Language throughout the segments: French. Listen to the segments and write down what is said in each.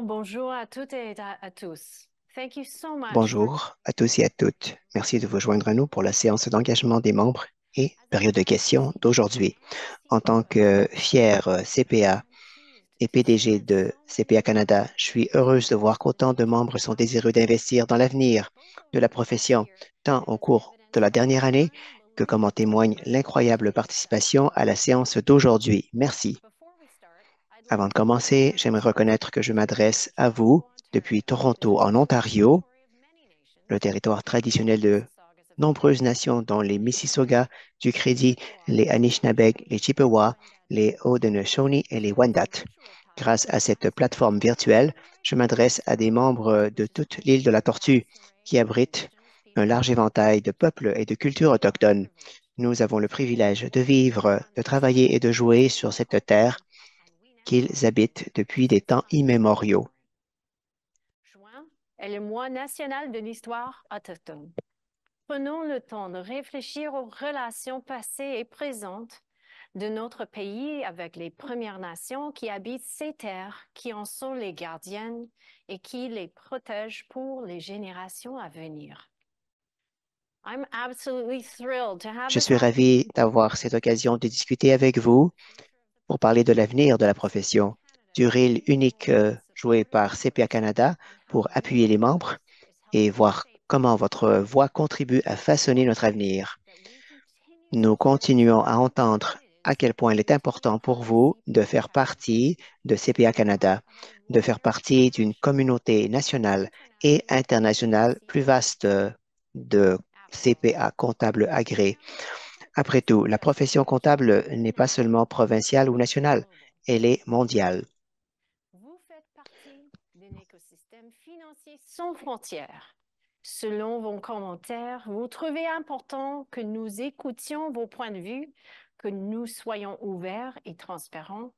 Bonjour à toutes et à tous. Thank you so much for Bonjour à tous et à toutes. Merci de vous joindre à nous pour la séance d'engagement des membres et période de questions d'aujourd'hui. En tant que fier CPA et PDG de CPA Canada, je suis heureuse de voir qu'autant de membres sont désireux d'investir dans l'avenir de la profession, tant au cours de la dernière année que comme en témoigne l'incroyable participation à la séance d'aujourd'hui. Merci. Avant de commencer, j'aimerais reconnaître que je m'adresse à vous depuis Toronto, en Ontario, le territoire traditionnel de nombreuses nations, dont les Mississauga du Crédit, les Anishinabeg, les Chippewas, les Haudenosaunee et les Wendat. Grâce à cette plateforme virtuelle, je m'adresse à des membres de toute l'île de la Tortue qui abrite un large éventail de peuples et de cultures autochtones. Nous avons le privilège de vivre, de travailler et de jouer sur cette terre qu'ils habitent depuis des temps immémoriaux. juin est le mois national de l'histoire autochtone. Prenons le temps de réfléchir aux relations passées et présentes de notre pays avec les Premières Nations qui habitent ces terres, qui en sont les gardiennes et qui les protègent pour les générations à venir. I'm absolutely thrilled to have Je this suis opportunity. ravi d'avoir cette occasion de discuter avec vous pour parler de l'avenir de la profession, du rôle unique joué par CPA Canada pour appuyer les membres et voir comment votre voix contribue à façonner notre avenir. Nous continuons à entendre à quel point il est important pour vous de faire partie de CPA Canada, de faire partie d'une communauté nationale et internationale plus vaste de CPA comptables agréés. Après tout, la profession comptable n'est pas seulement provinciale ou nationale, elle est mondiale. Vous faites partie d'un écosystème financier sans frontières. Selon vos commentaires, vous trouvez important que nous écoutions vos points de vue, que nous soyons ouverts et transparents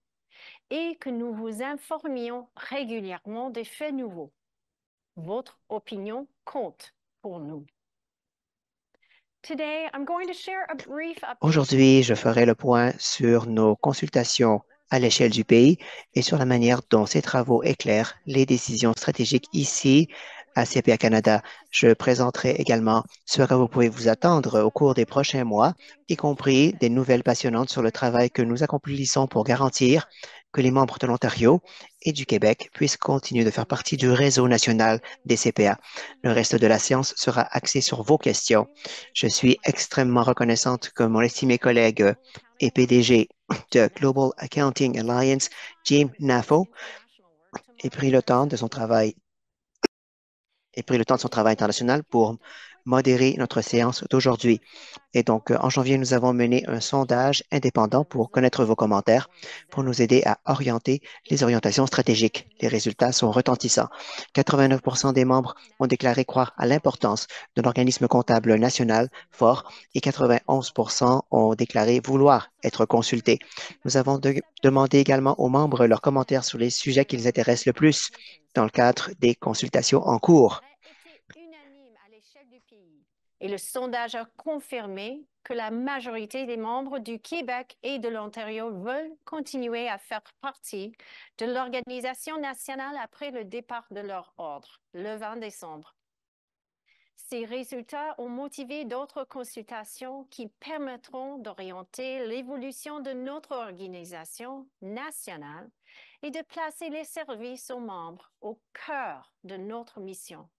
et que nous vous informions régulièrement des faits nouveaux. Votre opinion compte pour nous. Today, I'm going to share a brief update. Aujourd'hui, je ferai le point sur nos consultations à l'échelle du pays et sur la manière dont ces travaux éclairent les décisions stratégiques ici à CPA Canada. Je présenterai également ce que vous pouvez vous attendre au cours des prochains mois, y compris des nouvelles passionnantes sur le travail que nous accomplissons pour garantir que les membres de l'Ontario et du Québec puissent continuer de faire partie du réseau national des CPA. Le reste de la séance sera axé sur vos questions. Je suis extrêmement reconnaissante que mon estimé collègue et PDG de Global Accounting Alliance, Jim Naffo, ait pris le temps de son travail et pris le temps de son travail international pour modérer notre séance d'aujourd'hui. Et donc, en janvier, nous avons mené un sondage indépendant pour connaître vos commentaires, pour nous aider à orienter les orientations stratégiques. Les résultats sont retentissants. 89% des membres ont déclaré croire à l'importance d'un organisme comptable national fort et 91% ont déclaré vouloir être consultés. Nous avons demandé également aux membres leurs commentaires sur les sujets qui les intéressent le plus dans le cadre des consultations en cours. Été unanime à l'échelle du pays. Et le sondage a confirmé que la majorité des membres du Québec et de l'Ontario veulent continuer à faire partie de l'organisation nationale après le départ de leur ordre, le 20 décembre. Ces résultats ont motivé d'autres consultations qui permettront d'orienter l'évolution de notre organisation nationale et de placer les services aux membres au cœur de notre mission.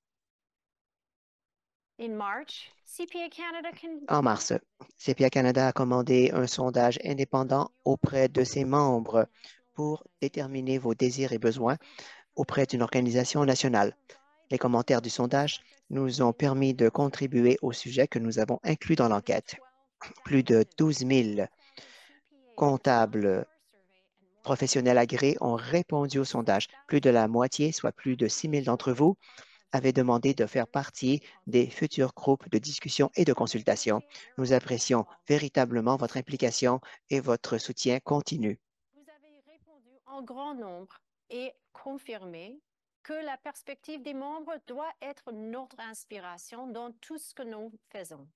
In March, CPA Canada can... En mars, CPA Canada a commandé un sondage indépendant auprès de ses membres pour déterminer vos désirs et besoins auprès d'une organisation nationale. Les commentaires du sondage nous ont permis de contribuer au sujet que nous avons inclus dans l'enquête. Plus de 12 000 comptables professionnels agréés ont répondu au sondage. Plus de la moitié, soit plus de 6 000 d'entre vous, avaient demandé de faire partie des futurs groupes de discussion et de consultation. Nous apprécions véritablement votre implication et votre soutien continu. Vous avez répondu en grand nombre et confirmé que la perspective des membres doit être notre inspiration dans tout ce que nous faisons.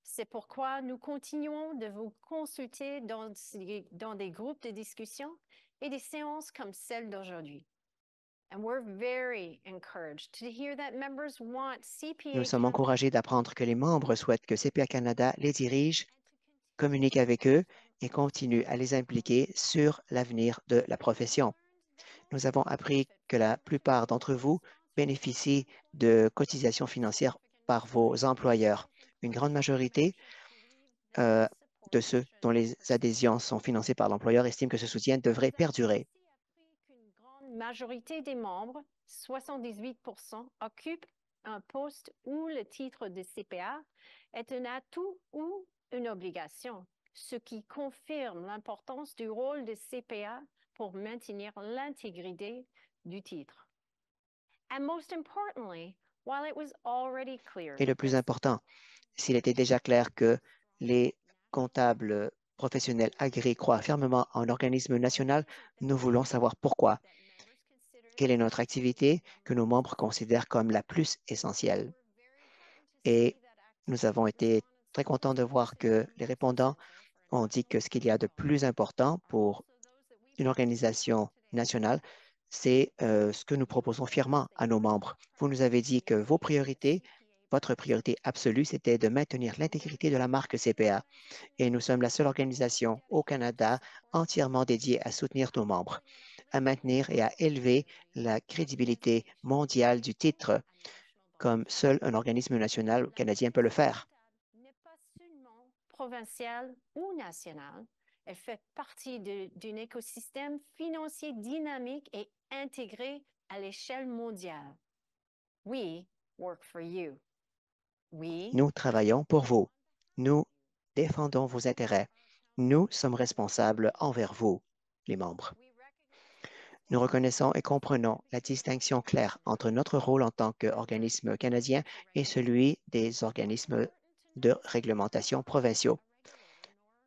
C'est pourquoi nous continuons de vous consulter dans des groupes de discussion et des séances comme celle d'aujourd'hui. Nous sommes encouragés d'apprendre que les membres souhaitent que CPA Canada les dirige, communique avec eux et continue à les impliquer sur l'avenir de la profession. Nous avons appris que la plupart d'entre vous bénéficient de cotisations financières par vos employeurs. Une grande majorité euh, de ceux dont les adhésions sont financées par l'employeur estiment que ce soutien devrait perdurer. Qu'une grande majorité des membres, 78%, occupent un poste où le titre de CPA est un atout ou une obligation, ce qui confirme l'importance du rôle de CPA pour maintenir l'intégrité du titre. Et le plus important, s'il était déjà clair que les comptables professionnels agréés croient fermement en l'organisme national, nous voulons savoir pourquoi. Quelle est notre activité que nos membres considèrent comme la plus essentielle? Et nous avons été très contents de voir que les répondants ont dit que ce qu'il y a de plus important pour une organisation nationale, c'est ce que nous proposons fièrement à nos membres. Vous nous avez dit que vos priorités, votre priorité absolue, c'était de maintenir l'intégrité de la marque CPA. Et nous sommes la seule organisation au Canada entièrement dédiée à soutenir nos membres, à maintenir et à élever la crédibilité mondiale du titre, comme seul un organisme national canadien peut le faire. N'est pas seulement provinciale ou nationale, elle fait partie d'un écosystème financier dynamique et intégré à l'échelle mondiale. We work for you. Nous travaillons pour vous. Nous défendons vos intérêts. Nous sommes responsables envers vous, les membres. Nous reconnaissons et comprenons la distinction claire entre notre rôle en tant qu'organisme canadien et celui des organismes de réglementation provinciaux.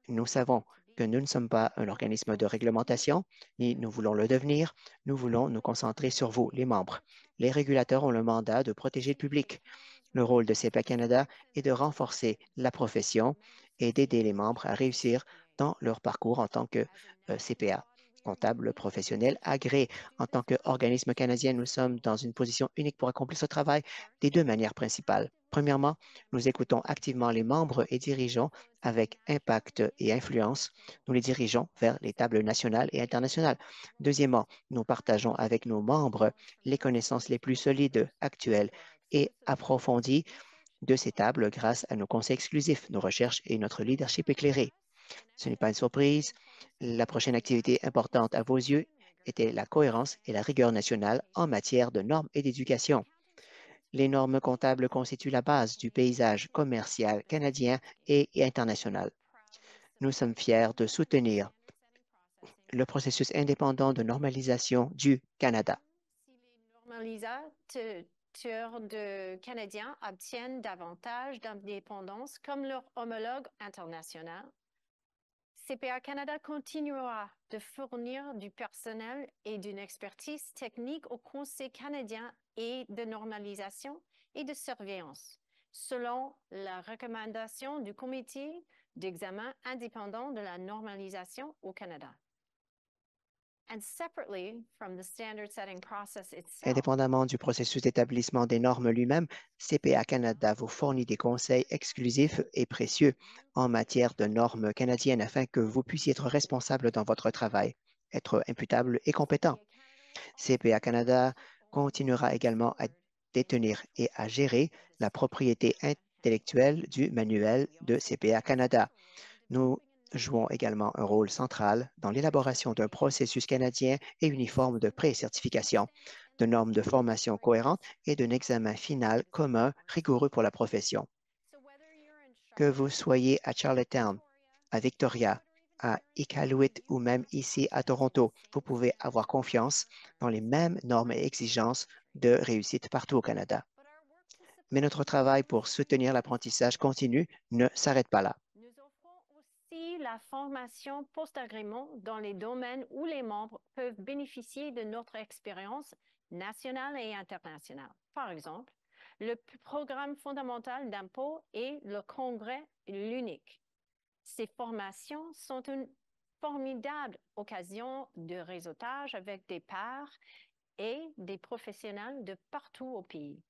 Nous savons que nous ne sommes pas un organisme de réglementation, ni nous voulons le devenir. Nous voulons nous concentrer sur vous, les membres. Les régulateurs ont le mandat de protéger le public. Le rôle de CPA Canada est de renforcer la profession et d'aider les membres à réussir dans leur parcours en tant que CPA, comptable professionnel agréé. En tant qu'organisme canadien, nous sommes dans une position unique pour accomplir ce travail des deux manières principales. Premièrement, nous écoutons activement les membres et dirigeants avec impact et influence. Nous les dirigeons vers les tables nationales et internationales. Deuxièmement, nous partageons avec nos membres les connaissances les plus solides, actuelles et approfondies de ces tables grâce à nos conseils exclusifs, nos recherches et notre leadership éclairé. Ce n'est pas une surprise. La prochaine activité importante à vos yeux était la cohérence et la rigueur nationale en matière de normes et d'éducation. Les normes comptables constituent la base du paysage commercial canadien et international. Nous sommes fiers de soutenir le processus indépendant de normalisation du Canada. Si les normalisateurs canadiens obtiennent davantage d'indépendance comme leur homologue international, CPA Canada continuera de fournir du personnel et d'une expertise technique au Conseil canadien et de normalisation et de surveillance, selon la recommandation du Comité d'examen indépendant de la normalisation au Canada. Indépendamment du processus d'établissement des normes lui-même, CPA Canada vous fournit des conseils exclusifs et précieux en matière de normes canadiennes afin que vous puissiez être responsable dans votre travail, être imputable et compétent. CPA Canada continuera également à détenir et à gérer la propriété intellectuelle du manuel de CPA Canada. Nous jouons également un rôle central dans l'élaboration d'un processus canadien et uniforme de pré-certification, de normes de formation cohérentes et d'un examen final commun rigoureux pour la profession. Que vous soyez à Charlottetown, à Victoria, à Iqaluit ou même ici à Toronto, vous pouvez avoir confiance dans les mêmes normes et exigences de réussite partout au Canada. Mais notre travail pour soutenir l'apprentissage continu ne s'arrête pas là. Nous offrons aussi la formation post-agrément dans les domaines où les membres peuvent bénéficier de notre expérience nationale et internationale. Par exemple, le programme fondamental d'impôt et le congrès l'unique. Ces formations sont une formidable occasion de réseautage avec des pairs et des professionnels de partout au pays.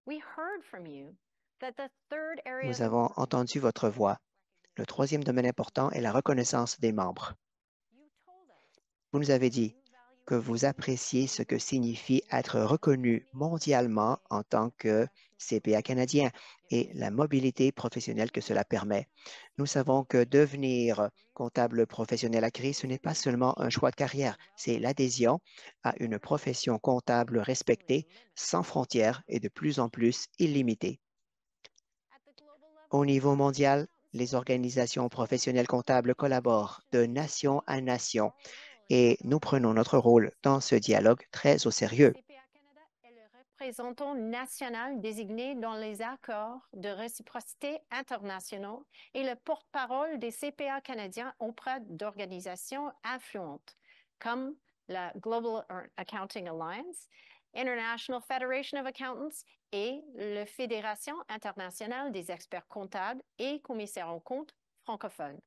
We heard from you that the third area Nous of avons entendu votre voix. Le troisième domaine important est la reconnaissance des membres. you told us Vous nous avez dit you value que vous appréciez ce que signifie être reconnu mondialement en tant que CPA canadien et la mobilité professionnelle que cela permet. Nous savons que devenir comptable professionnel agréé, ce n'est pas seulement un choix de carrière, c'est l'adhésion à une profession comptable respectée, sans frontières et de plus en plus illimitée. at the global Au level. niveau mondial, les organisations professionnelles comptables collaborent de nation à nation et nous prenons notre rôle dans ce dialogue très au sérieux. CPA Canada est le représentant national désigné dans les accords de réciprocité internationaux et le porte-parole des CPA canadiens auprès d'organisations influentes comme la Global Accounting Alliance, International Federation of Accountants et la Fédération internationale des experts comptables et commissaires aux comptes francophones.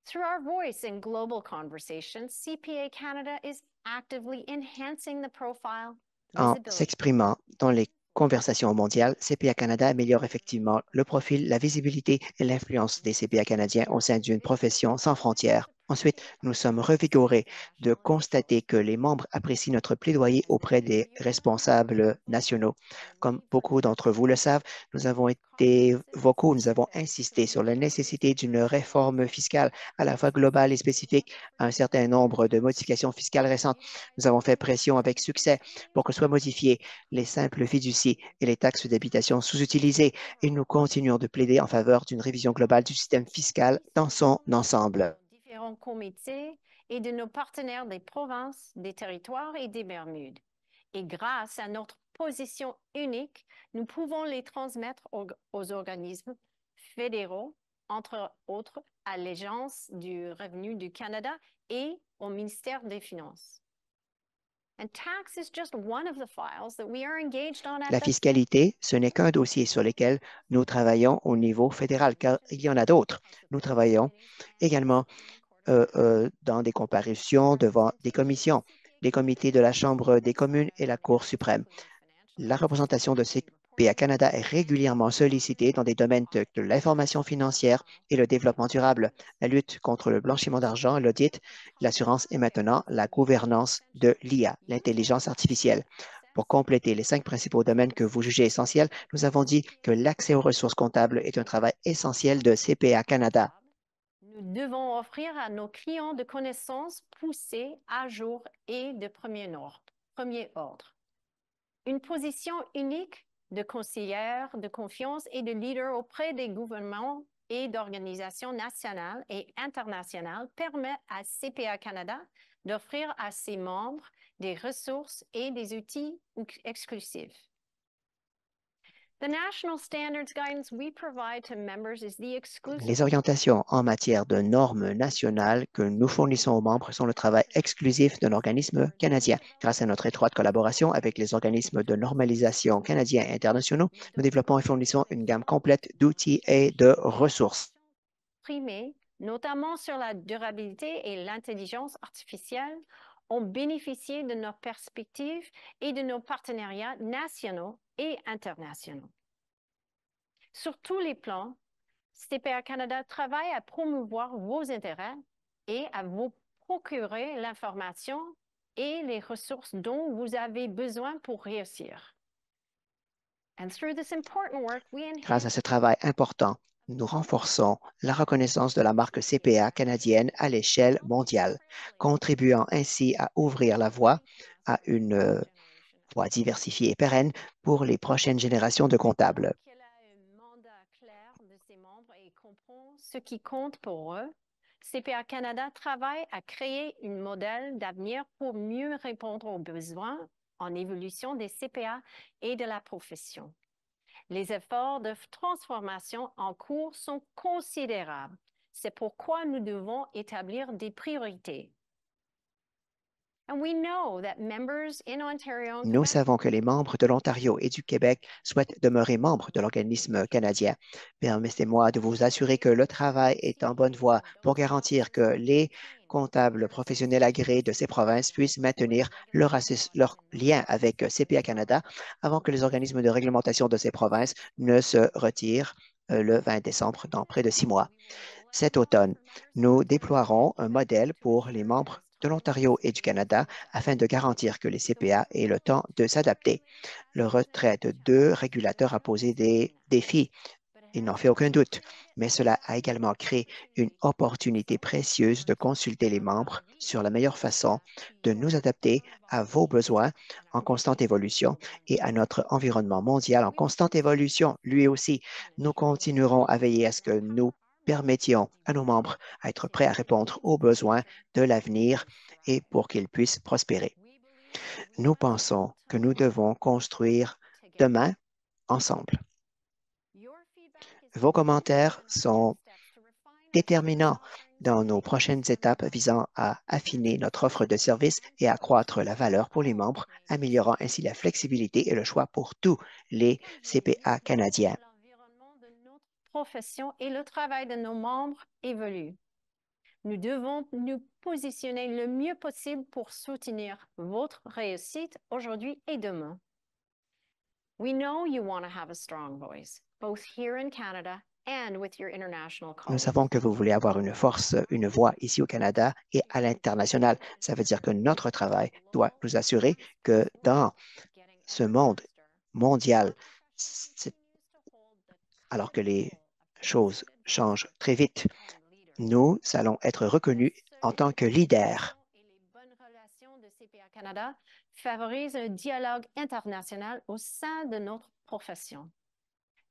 Through our voice in global conversations, CPA Canada is actively enhancing the profile, En visibility. s'exprimant dans les conversations mondiales, CPA Canada améliore effectivement le profil, la visibilité et l'influence des CPA canadiens au sein d'une profession sans frontières. Ensuite, nous sommes revigorés de constater que les membres apprécient notre plaidoyer auprès des responsables nationaux. Comme beaucoup d'entre vous le savent, nous avons été vocaux, nous avons insisté sur la nécessité d'une réforme fiscale à la fois globale et spécifique à un certain nombre de modifications fiscales récentes. Nous avons fait pression avec succès pour que soient modifiées les simples fiducies et les taxes d'habitation sous-utilisées et nous continuons de plaider en faveur d'une révision globale du système fiscal dans son ensemble. Différents comités et de nos partenaires des provinces, des territoires et des Bermudes. Et grâce à notre position unique, nous pouvons les transmettre aux organismes fédéraux, entre autres à l'Agence du revenu du Canada et au ministère des Finances. And tax is just one of the files that we are engaged on at La the fiscalité, ce n'est qu'un dossier sur lequel nous travaillons au niveau fédéral, car il y en a d'autres. Nous travaillons également dans des comparutions devant des commissions, les comités de la Chambre des communes et la Cour suprême. La représentation de CPA Canada est régulièrement sollicitée dans des domaines de l'information financière et le développement durable, la lutte contre le blanchiment d'argent, l'audit, l'assurance et maintenant la gouvernance de l'IA, l'intelligence artificielle. Pour compléter les 5 principaux domaines que vous jugez essentiels, nous avons dit que l'accès aux ressources comptables est un travail essentiel de CPA Canada. Nous devons offrir à nos clients de connaissances poussées, à jour et de premier ordre. Une position unique de conseillère de confiance et de leader auprès des gouvernements et d'organisations nationales et internationales permet à CPA Canada d'offrir à ses membres des ressources et des outils exclusifs. The national standards guidance we provide to members is the exclusive. Les orientations en matière de normes nationales que nous fournissons aux membres sont le travail exclusif d'un organisme canadien. Grâce à notre étroite collaboration avec les organismes de normalisation canadiens et internationaux, nous développons et fournissons une gamme complète d'outils et de ressources. Primés, notamment sur la durabilité et l'intelligence artificielle, ont bénéficié de nos perspectives et de nos partenariats nationaux et internationaux. Sur tous les plans, CPA Canada travaille à promouvoir vos intérêts et à vous procurer l'information et les ressources dont vous avez besoin pour réussir. And through this important work, we Grâce à ce travail important, nous renforçons la reconnaissance de la marque CPA canadienne à l'échelle mondiale, contribuant ainsi à ouvrir la voie à une voie diversifiée et pérenne pour les prochaines générations de comptables. qu'elle a un mandat clair de ses membres et comprend ce qui compte pour eux. CPA Canada travaille à créer un modèle d'avenir pour mieux répondre aux besoins en évolution des CPA et de la profession. Les efforts de transformation en cours sont considérables. C'est pourquoi nous devons établir des priorités. And we know that members in Ontario and Nous Quebec savons que les membres de l'Ontario et du Québec souhaitent demeurer membres de l'organisme canadien. Permettez-moi de vous assurer que le travail est en bonne voie pour garantir que les comptables professionnels agréés de ces provinces puissent maintenir leur lien avec CPA Canada avant que les organismes de réglementation de ces provinces ne se retirent le 20 décembre dans près de 6 mois. Cet automne, nous déploierons un modèle pour les membres de l'Ontario et du Canada afin de garantir que les CPA aient le temps de s'adapter. Le retrait de 2 régulateurs a posé des défis, il n'en fait aucun doute, mais cela a également créé une opportunité précieuse de consulter les membres sur la meilleure façon de nous adapter à vos besoins en constante évolution et à notre environnement mondial en constante évolution, lui aussi. Nous continuerons à veiller à ce que nous permettions à nos membres à être prêts à répondre aux besoins de l'avenir et pour qu'ils puissent prospérer. Nous pensons que nous devons construire demain ensemble. Vos commentaires sont déterminants dans nos prochaines étapes visant à affiner notre offre de services et accroître la valeur pour les membres, améliorant ainsi la flexibilité et le choix pour tous les CPA canadiens. L'environnement de notre profession et le travail de nos membres évolue. Nous devons nous positionner le mieux possible pour soutenir votre réussite aujourd'hui et demain. We know you want to have a strong voice, both here in Canada and with your international Nous colleagues. savons que vous voulez avoir une force, une voix ici au Canada et à l'international. Ça veut dire que notre travail doit nous assurer que dans ce monde mondial, alors que les choses changent très vite, nous allons être reconnus en tant que leaders. Et les bonnes relations de CPA Canada favorisent un dialogue international au sein de notre profession.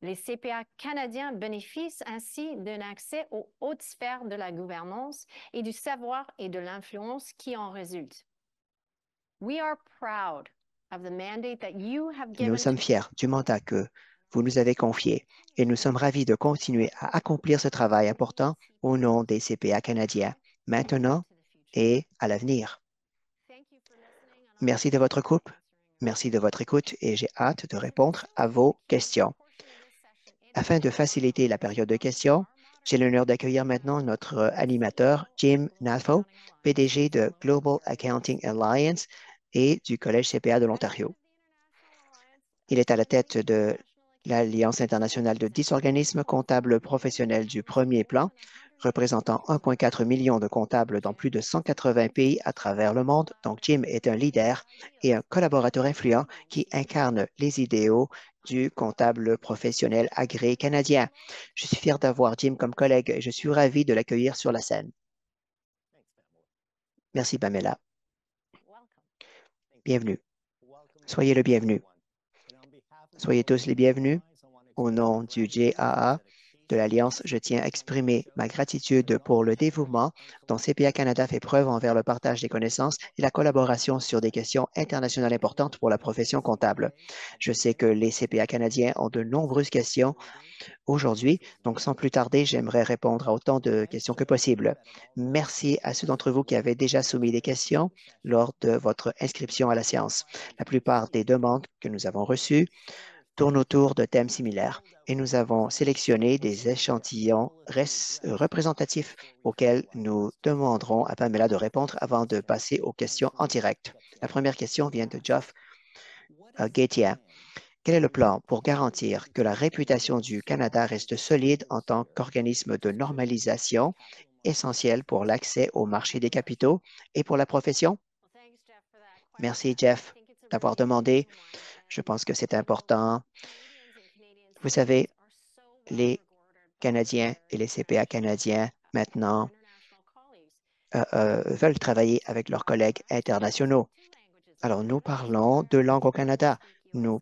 Les CPA canadiens bénéficient ainsi d'un accès aux hautes sphères de la gouvernance et du savoir et de l'influence qui en résultent. We are proud of the mandate that you have Nous given sommes to fiers du mandat que vous nous avez confié et nous sommes ravis de continuer à accomplir ce travail important au nom des CPA canadiens, maintenant et à l'avenir. Merci de votre écoute. Merci de votre écoute et j'ai hâte de répondre à vos questions. Afin de faciliter la période de questions, j'ai l'honneur d'accueillir maintenant notre animateur, Jim Nathel, PDG de Global Accounting Alliance et du Collège CPA de l'Ontario. Il est à la tête de l'Alliance internationale de 10 organismes comptables professionnels du premier plan, représentant 1,4 million de comptables dans plus de 180 pays à travers le monde. Donc, Jim est un leader et un collaborateur influent qui incarne les idéaux du comptable professionnel agréé canadien. Je suis fier d'avoir Jim comme collègue et je suis ravi de l'accueillir sur la scène. Merci, Pamela. Bienvenue. Soyez le bienvenu. Soyez tous les bienvenus. Au nom du JAA de l'Alliance, je tiens à exprimer ma gratitude pour le dévouement dont CPA Canada fait preuve envers le partage des connaissances et la collaboration sur des questions internationales importantes pour la profession comptable. Je sais que les CPA canadiens ont de nombreuses questions aujourd'hui, donc sans plus tarder, j'aimerais répondre à autant de questions que possible. Merci à ceux d'entre vous qui avaient déjà soumis des questions lors de votre inscription à la séance. La plupart des demandes que nous avons reçues tournent autour de thèmes similaires et nous avons sélectionné des échantillons représentatifs auxquels nous demanderons à Pamela de répondre avant de passer aux questions en direct. La première question vient de Geoff Gaetier. Quel est le plan pour garantir que la réputation du Canada reste solide en tant qu'organisme de normalisation essentiel pour l'accès au marché des capitaux et pour la profession? Merci, Jeff, d'avoir demandé. Je pense que c'est important. Vous savez, les Canadiens et les CPA canadiens maintenant veulent travailler avec leurs collègues internationaux. Alors, nous parlons 2 langues au Canada. Nous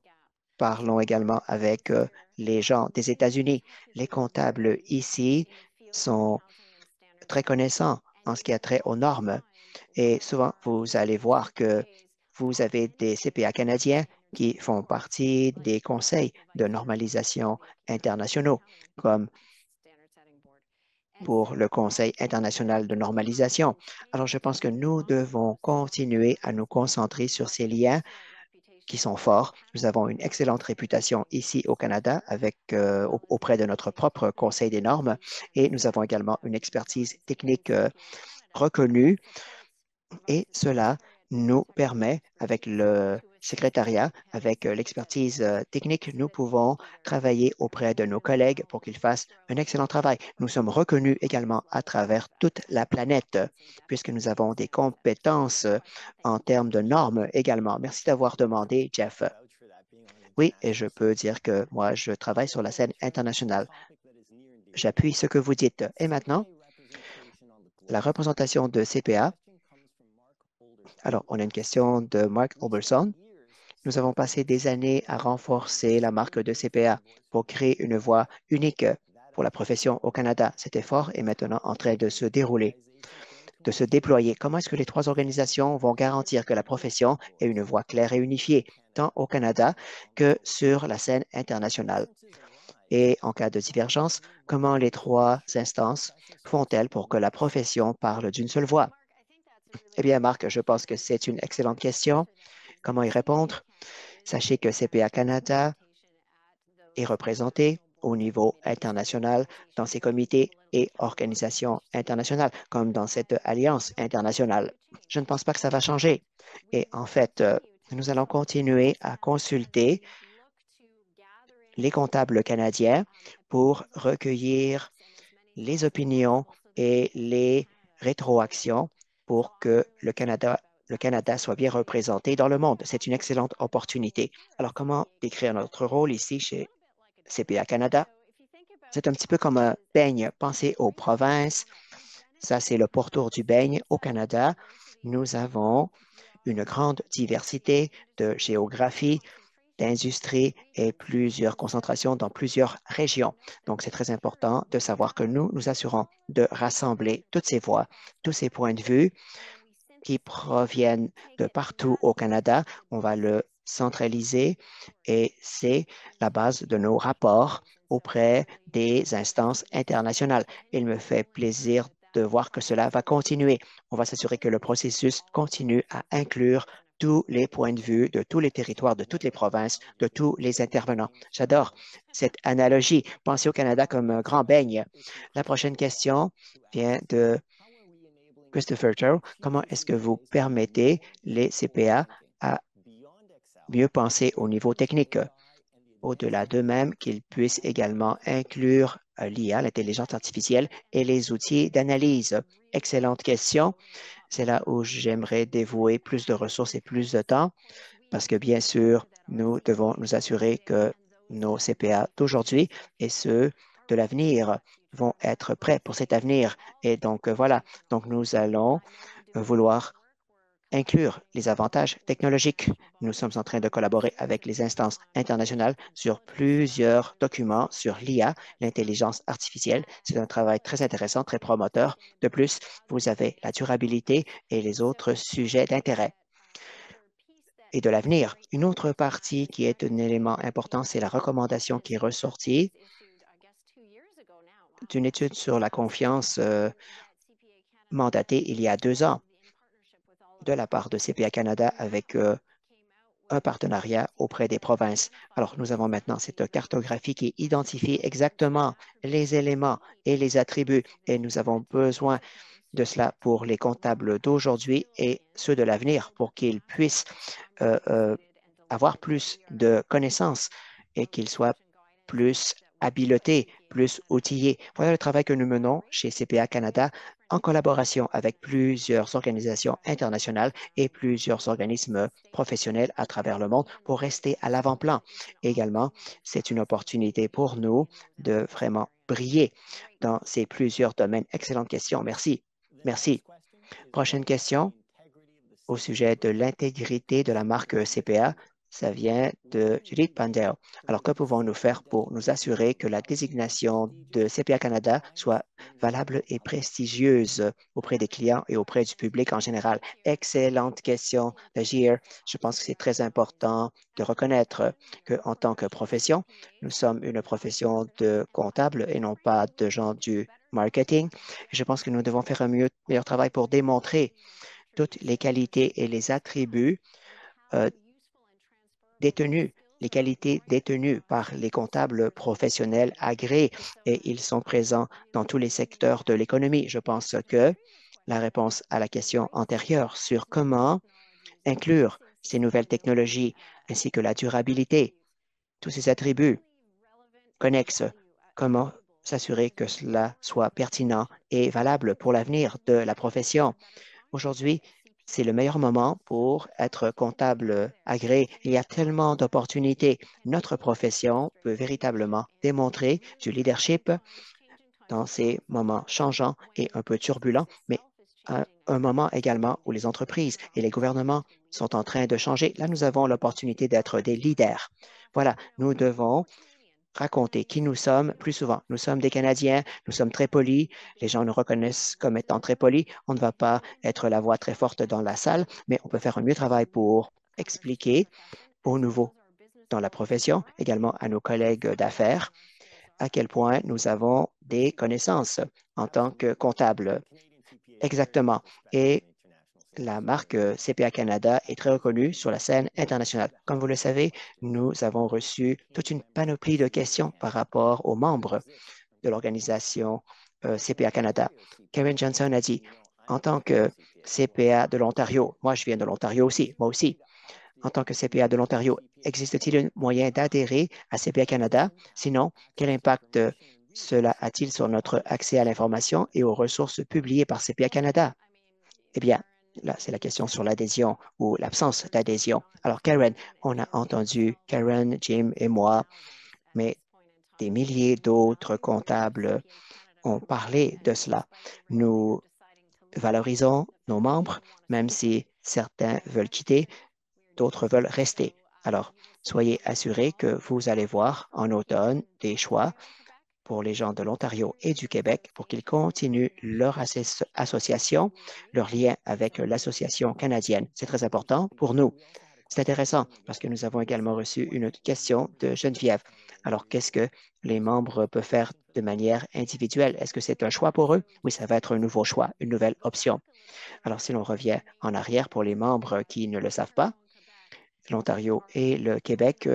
parlons également avec les gens des États-Unis. Les comptables ici sont très connaissants en ce qui a trait aux normes. Et souvent, vous allez voir que vous avez des CPA canadiens qui font partie des conseils de normalisation internationaux, comme pour le Conseil international de normalisation. Alors, je pense que nous devons continuer à nous concentrer sur ces liens qui sont forts. Nous avons une excellente réputation ici au Canada auprès de notre propre Conseil des normes et nous avons également une expertise technique reconnus et cela nous permet, avec le secrétariat, avec l'expertise technique, nous pouvons travailler auprès de nos collègues pour qu'ils fassent un excellent travail. Nous sommes reconnus également à travers toute la planète, puisque nous avons des compétences en termes de normes également. Merci d'avoir demandé, Jeff. Oui, et je peux dire que moi, je travaille sur la scène internationale. J'appuie ce que vous dites. Et maintenant, la représentation de CPA. Alors, on a une question de Mark Oberson. Nous avons passé des années à renforcer la marque de CPA pour créer une voie unique pour la profession au Canada. Cet effort est maintenant en train de se dérouler, de se déployer. Comment est-ce que les trois organisations vont garantir que la profession ait une voie claire et unifiée, tant au Canada que sur la scène internationale? Et en cas de divergence, comment les trois instances font-elles pour que la profession parle d'une seule voix? Eh bien, Marc, je pense que c'est une excellente question. Comment y répondre? Sachez que CPA Canada est représenté au niveau international dans ces comités et organisations internationales, comme dans cette alliance internationale. Je ne pense pas que ça va changer. Et en fait, nous allons continuer à consulter les comptables canadiens pour recueillir les opinions et les rétroactions pour que le Canada soit bien représenté dans le monde. C'est une excellente opportunité. Alors, comment décrire notre rôle ici chez CPA Canada? C'est un petit peu comme un beigne. Pensez aux provinces. Ça, c'est le pourtour du beigne. Au Canada, nous avons une grande diversité de géographie, d'industrie et plusieurs concentrations dans plusieurs régions. Donc, c'est très important de savoir que nous nous assurons de rassembler toutes ces voix, tous ces points de vue qui proviennent de partout au Canada. On va le centraliser et c'est la base de nos rapports auprès des instances internationales. Il me fait plaisir de voir que cela va continuer. On va s'assurer que le processus continue à inclure tous les points de vue de tous les territoires, de toutes les provinces, de tous les intervenants. J'adore cette analogie. Pensez au Canada comme un grand beigne. La prochaine question vient de Christopher Terrell. Comment est-ce que vous permettez les CPA à mieux penser au niveau technique, au-delà d'eux-mêmes, qu'ils puissent également inclure l'IA, l'intelligence artificielle et les outils d'analyse? Excellente question. C'est là où j'aimerais dévouer plus de ressources et plus de temps parce que, bien sûr, nous devons nous assurer que nos CPA d'aujourd'hui et ceux de l'avenir vont être prêts pour cet avenir. Et donc, voilà. Donc, nous allons vouloir inclure les avantages technologiques. Nous sommes en train de collaborer avec les instances internationales sur plusieurs documents sur l'IA, l'intelligence artificielle. C'est un travail très intéressant, très promoteur. De plus, vous avez la durabilité et les autres sujets d'intérêt et de l'avenir. Une autre partie qui est un élément important, c'est la recommandation qui est ressortie d'une étude sur la confiance mandatée il y a 2 ans de la part de CPA Canada avec un partenariat auprès des provinces. Alors, nous avons maintenant cette cartographie qui identifie exactement les éléments et les attributs et nous avons besoin de cela pour les comptables d'aujourd'hui et ceux de l'avenir pour qu'ils puissent euh, euh, avoir plus de connaissances et qu'ils soient plus habilités, plus outillés. Voilà le travail que nous menons chez CPA Canada en collaboration avec plusieurs organisations internationales et plusieurs organismes professionnels à travers le monde pour rester à l'avant-plan. Également, c'est une opportunité pour nous de vraiment briller dans ces plusieurs domaines. Excellente question. Merci. Merci. Prochaine question au sujet de l'intégrité de la marque CPA. Ça vient de Judith Pandel. Alors, que pouvons-nous faire pour nous assurer que la désignation de CPA Canada soit valable et prestigieuse auprès des clients et auprès du public en général? Excellente question, Jir. Je pense que c'est très important de reconnaître qu'en tant que profession, nous sommes une profession de comptable et non pas de gens du marketing. Je pense que nous devons faire un meilleur travail pour démontrer toutes les qualités et les attributs euh, détenus, les qualités détenues par les comptables professionnels agréés et ils sont présents dans tous les secteurs de l'économie. Je pense que la réponse à la question antérieure sur comment inclure ces nouvelles technologies ainsi que la durabilité, tous ces attributs connexes, comment s'assurer que cela soit pertinent et valable pour l'avenir de la profession. Aujourd'hui, c'est le meilleur moment pour être comptable agréé. Il y a tellement d'opportunités. Notre profession peut véritablement démontrer du leadership dans ces moments changeants et un peu turbulents, mais à un moment également où les entreprises et les gouvernements sont en train de changer. Là, nous avons l'opportunité d'être des leaders. Voilà, nous devons raconter qui nous sommes plus souvent. Nous sommes des Canadiens, nous sommes très polis, les gens nous reconnaissent comme étant très polis. On ne va pas être la voix très forte dans la salle, mais on peut faire un mieux travail pour expliquer aux nouveaux dans la profession, également à nos collègues d'affaires, à quel point nous avons des connaissances en tant que comptables. Exactement. Et la marque CPA Canada est très reconnue sur la scène internationale. Comme vous le savez, nous avons reçu toute une panoplie de questions par rapport aux membres de l'organisation CPA Canada. Karen Johnson a dit, en tant que CPA de l'Ontario, moi je viens de l'Ontario aussi, moi aussi, en tant que CPA de l'Ontario, existe-t-il un moyen d'adhérer à CPA Canada? Sinon, quel impact cela a-t-il sur notre accès à l'information et aux ressources publiées par CPA Canada? Eh bien, là, c'est la question sur l'adhésion ou l'absence d'adhésion. Alors, Karen, on a entendu Karen, Jim et moi, mais des milliers d'autres comptables ont parlé de cela. Nous valorisons nos membres, même si certains veulent quitter, d'autres veulent rester. Alors, soyez assurés que vous allez voir en automne des choix pour les gens de l'Ontario et du Québec pour qu'ils continuent leur association, leur lien avec l'Association canadienne. C'est très important pour nous. C'est intéressant parce que nous avons également reçu une question de Geneviève. Alors, qu'est-ce que les membres peuvent faire de manière individuelle? Est-ce que c'est un choix pour eux? Oui, ça va être un nouveau choix, une nouvelle option. Alors, si l'on revient en arrière pour les membres qui ne le savent pas, l'Ontario et le Québec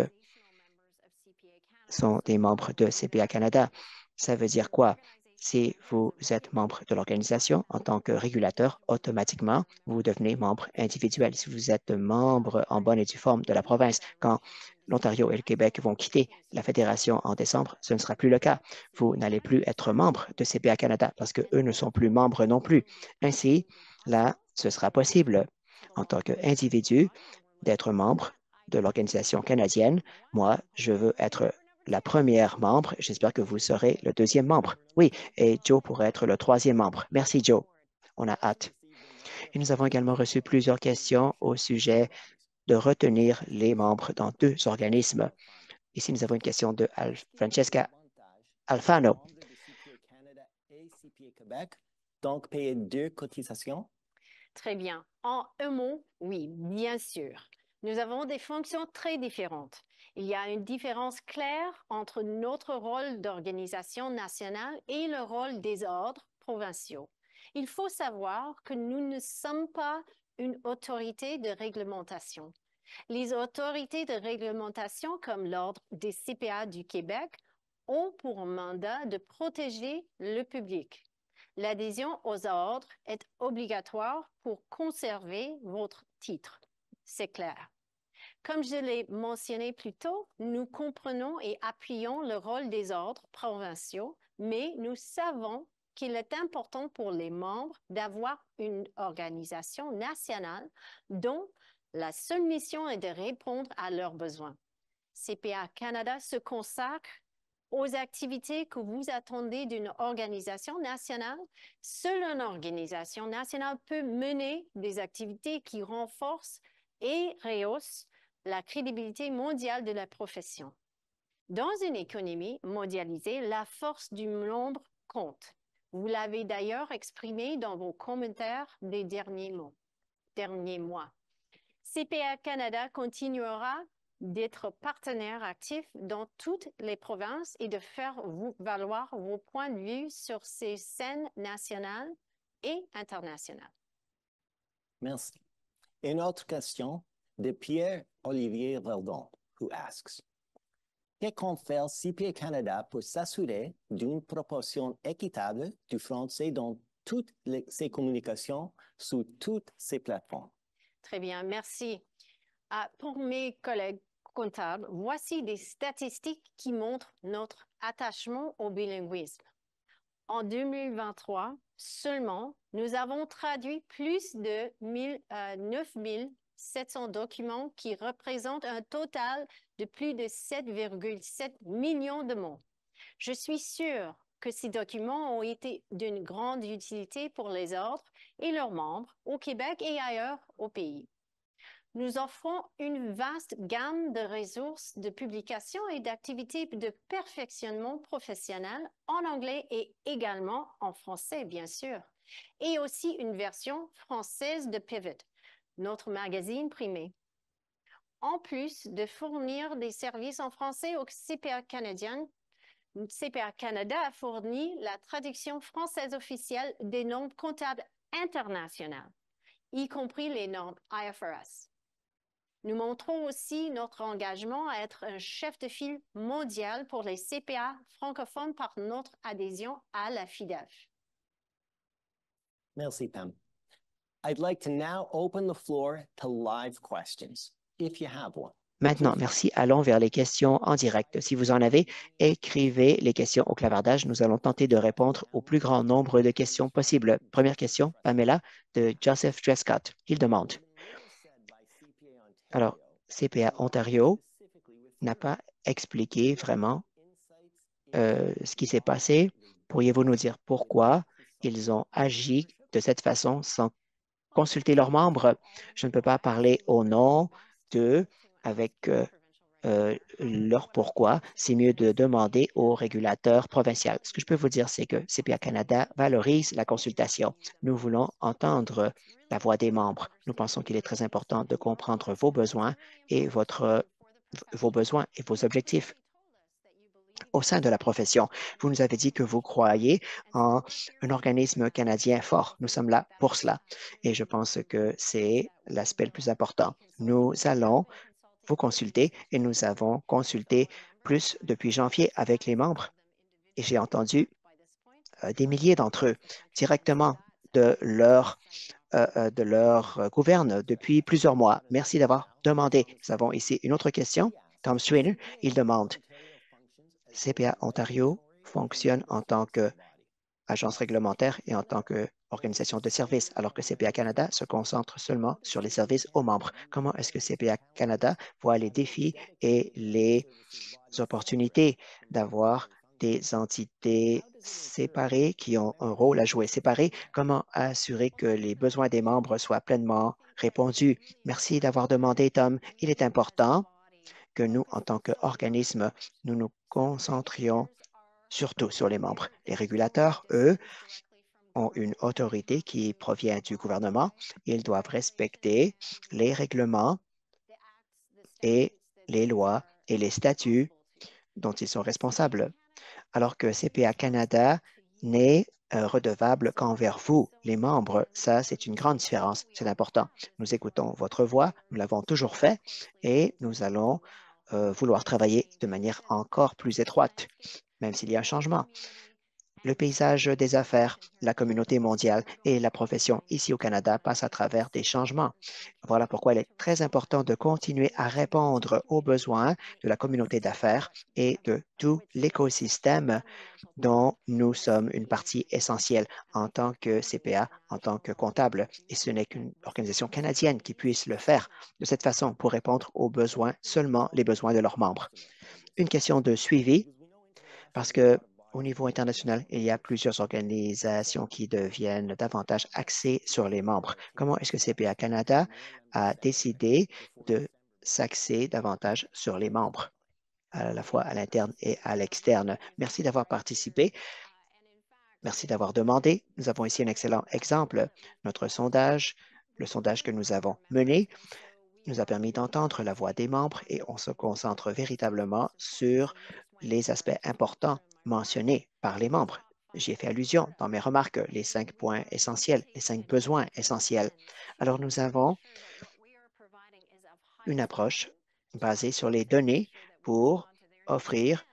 sont des membres de CPA Canada. Ça veut dire quoi? Si vous êtes membre de l'organisation en tant que régulateur, automatiquement, vous devenez membre individuel. Si vous êtes membre en bonne et due forme de la province, quand l'Ontario et le Québec vont quitter la fédération en décembre, ce ne sera plus le cas. Vous n'allez plus être membre de CPA Canada parce qu'eux ne sont plus membres non plus. Ainsi, là, ce sera possible en tant qu'individu d'être membre de l'organisation canadienne. Moi, je veux être la première membre. J'espère que vous serez le deuxième membre. Oui, et Joe pourrait être le troisième membre. Merci, Joe. On a hâte. Et nous avons également reçu plusieurs questions au sujet de retenir les membres dans deux organismes. Ici, nous avons une question de Francesca Alfano. Donc, payer deux cotisations? Très bien. En un mot, oui, bien sûr. Nous avons des fonctions très différentes. Il y a une différence claire entre notre rôle d'organisation nationale et le rôle des ordres provinciaux. Il faut savoir que nous ne sommes pas une autorité de réglementation. Les autorités de réglementation, comme l'Ordre des CPA du Québec, ont pour mandat de protéger le public. L'adhésion aux ordres est obligatoire pour conserver votre titre. C'est clair. Comme je l'ai mentionné plus tôt, nous comprenons et appuyons le rôle des ordres provinciaux, mais nous savons qu'il est important pour les membres d'avoir une organisation nationale dont la seule mission est de répondre à leurs besoins. CPA Canada se consacre aux activités que vous attendez d'une organisation nationale. Seule une organisation nationale peut mener des activités qui renforcent et rehaussent la crédibilité mondiale de la profession. Dans une économie mondialisée, la force du nombre compte. Vous l'avez d'ailleurs exprimé dans vos commentaires des derniers mois. CPA Canada continuera d'être partenaire actif dans toutes les provinces et de faire valoir vos points de vue sur ces scènes nationales et internationales. Merci. Une autre question de Pierre-Olivier Veldon, who asks, que compte faire CPA Canada pour s'assurer d'une proportion équitable du français dans toutes ces communications sur toutes ces plateformes. Très bien, merci. Pour mes collègues comptables, voici des statistiques qui montrent notre attachement au bilinguisme. En 2023, seulement, nous avons traduit plus de 9 700 documents qui représentent un total de plus de 7,7 millions de mots. Je suis sûre que ces documents ont été d'une grande utilité pour les ordres et leurs membres au Québec et ailleurs au pays. Nous offrons une vaste gamme de ressources de publication et d'activités de perfectionnement professionnel en anglais et également en français, bien sûr, et aussi une version française de Pivot, notre magazine primé. En plus de fournir des services en français au CPA canadien, CPA Canada a fourni la traduction française officielle des normes comptables internationales, y compris les normes IFRS. Nous montrons aussi notre engagement à être un chef de file mondial pour les CPA francophones par notre adhésion à la FIDEF. Merci, Pam. I'd like to now open the floor to live questions, if you have one. Maintenant, merci. Allons vers les questions en direct. Si vous en avez, écrivez les questions au clavardage. Nous allons tenter de répondre au plus grand nombre de questions possibles. Première question, Pamela, de Joseph Drescott. Il demande. Alors, CPA Ontario n'a pas expliqué vraiment ce qui s'est passé. Pourriez-vous nous dire pourquoi ils ont agi de cette façon sans consulter leurs membres? Je ne peux pas parler au nom d'eux avec leur pourquoi. C'est mieux de demander au régulateur provincial. Ce que je peux vous dire, c'est que CPA Canada valorise la consultation. Nous voulons entendre la voix des membres. Nous pensons qu'il est très important de comprendre vos besoins et vos besoins et vos objectifs au sein de la profession. Vous nous avez dit que vous croyez en un organisme canadien fort. Nous sommes là pour cela. Et je pense que c'est l'aspect le plus important. Nous allons vous consulter et nous avons consulté plus depuis janvier avec les membres. Et j'ai entendu des milliers d'entre eux directement de leur gouverne depuis plusieurs mois. Merci d'avoir demandé. Nous avons ici une autre question. Tom Strainer, il demande, CPA Ontario fonctionne en tant qu'agence réglementaire et en tant qu'organisation de services, alors que CPA Canada se concentre seulement sur les services aux membres. Comment est-ce que CPA Canada voit les défis et les opportunités d'avoir des entités séparées qui ont un rôle à jouer séparé? Comment assurer que les besoins des membres soient pleinement répondus? Merci d'avoir demandé, Tom. Il est important que nous, en tant qu'organisme, nous nous concentrions surtout sur les membres. Les régulateurs, eux, ont une autorité qui provient du gouvernement. Ils doivent respecter les règlements et les lois et les statuts dont ils sont responsables, alors que CPA Canada n'est redevable qu'envers vous, les membres. Ça, c'est une grande différence. C'est important. Nous écoutons votre voix. Nous l'avons toujours fait et nous allons vouloir travailler de manière encore plus étroite, même s'il y a un changement. Le paysage des affaires, la communauté mondiale et la profession ici au Canada passent à travers des changements. Voilà pourquoi il est très important de continuer à répondre aux besoins de la communauté d'affaires et de tout l'écosystème dont nous sommes une partie essentielle en tant que CPA, en tant que comptable. Et ce n'est qu'une organisation canadienne qui puisse le faire de cette façon pour répondre aux besoins, seulement les besoins de leurs membres. Une question de suivi, parce que au niveau international, il y a plusieurs organisations qui deviennent davantage axées sur les membres. Comment est-ce que CPA Canada a décidé de s'axer davantage sur les membres, à la fois à l'interne et à l'externe? Merci d'avoir participé. Merci d'avoir demandé. Nous avons ici un excellent exemple. Notre sondage, le sondage que nous avons mené, nous a permis d'entendre la voix des membres et on se concentre véritablement sur les aspects importants mentionnés par les membres. J'y ai fait allusion dans mes remarques, les 5 points essentiels, les 5 besoins essentiels. Alors, nous avons une approche basée sur les données pour offrir